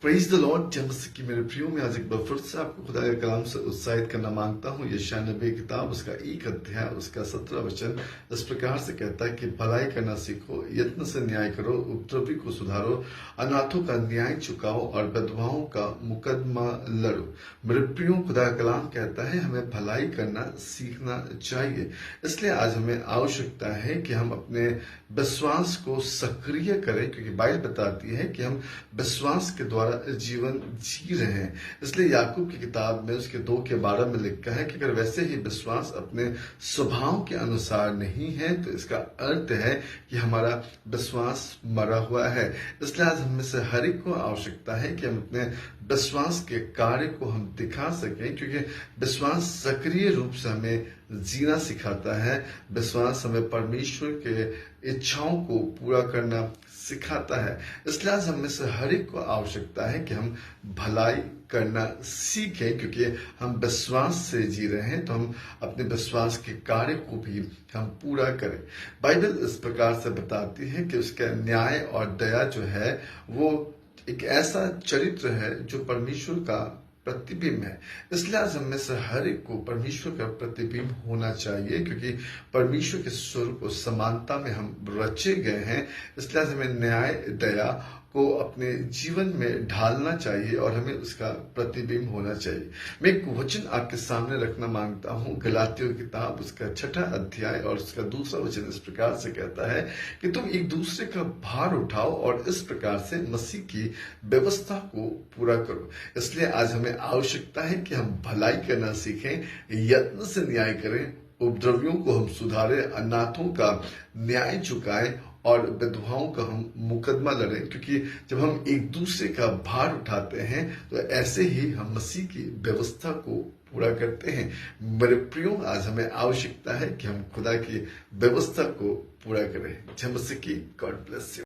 Praise the Lord. जब से कि मेरे प्रियो में आज एक बार फिर से आपको खुदा के कलाम से उत्साहित करना मांगता हूँ। यशायाह नबी किताब उसका 1 अध्याय उसका 17 वचन इस प्रकार से कहता है कि भलाई करना सीखो, यत्न से न्याय करो, उपद्रवी को सुधारो, अनाथों का न्याय चुकाओ और विधवाओं का मुकदमा लड़ो। मेरे प्रियो, खुदा का कलाम कहता है हमें भलाई करना सीखना चाहिए। इसलिए आज हमें आवश्यकता है कि हम अपने विश्वास को सक्रिय करें, क्योंकि बाइबल बताती है कि हम विश्वास के द्वारा जीवन जी रहे हैं। इसलिए याकूब की किताब में उसके 2:12 में लिखा है कि अगर वैसे ही विश्वास अपने स्वभाव के अनुसार नहीं है तो इसका अर्थ है कि हमारा विश्वास मरा हुआ है। इसलिए आज हम में से हर एक को आवश्यकता है कि हम अपने विश्वास के कार्य को हम दिखा सकें, क्योंकि विश्वास सक्रिय रूप से हमें जीना सिखाता है। विश्वास हमें परमेश्वर के इच्छाओं को पूरा करना सिखाता है। इसलिए आज हम में से हर एक को आवश्यकता है कि हम भलाई करना सीखें, क्योंकि हम विश्वास से जी रहे हैं तो हम अपने विश्वास के कार्य को भी हम पूरा करें। बाइबल इस प्रकार से बताती है कि उसका न्याय और दया जो है वो एक ऐसा चरित्र है जो परमेश्वर का प्रतिबिंब है। इसलिए आज हम में से हर एक को परमेश्वर का प्रतिबिंब होना चाहिए, क्योंकि परमेश्वर के स्वरूप और समानता में हम रचे गए हैं। इसलिए आज हमें न्याय दया को अपने जीवन में ढालना चाहिए और हमें उसका प्रतिबिंब होना चाहिए। मैं एक वचन आपके सामने रखना मांगता हूँ। गलातियों की किताब उसका 6 अध्याय और उसका 2 वचन इस प्रकार से कहता है कि तुम एक दूसरे का भार उठाओ और इस प्रकार से मसीह की व्यवस्था को पूरा करो। इसलिए आज हमें आवश्यकता है कि हम भलाई करना सीखें, यत्न से न्याय करें, उपद्रवियों को हम सुधारें, अनाथों का न्याय चुकाएं और विधवाओं का हम मुकदमा लड़ें। क्योंकि जब हम एक दूसरे का भार उठाते हैं तो ऐसे ही हम मसीह की व्यवस्था को पूरा करते हैं। मेरे प्रियो, आज हमें आवश्यकता है कि हम खुदा की व्यवस्था को पूरा करें। जय मसीह की। God bless you.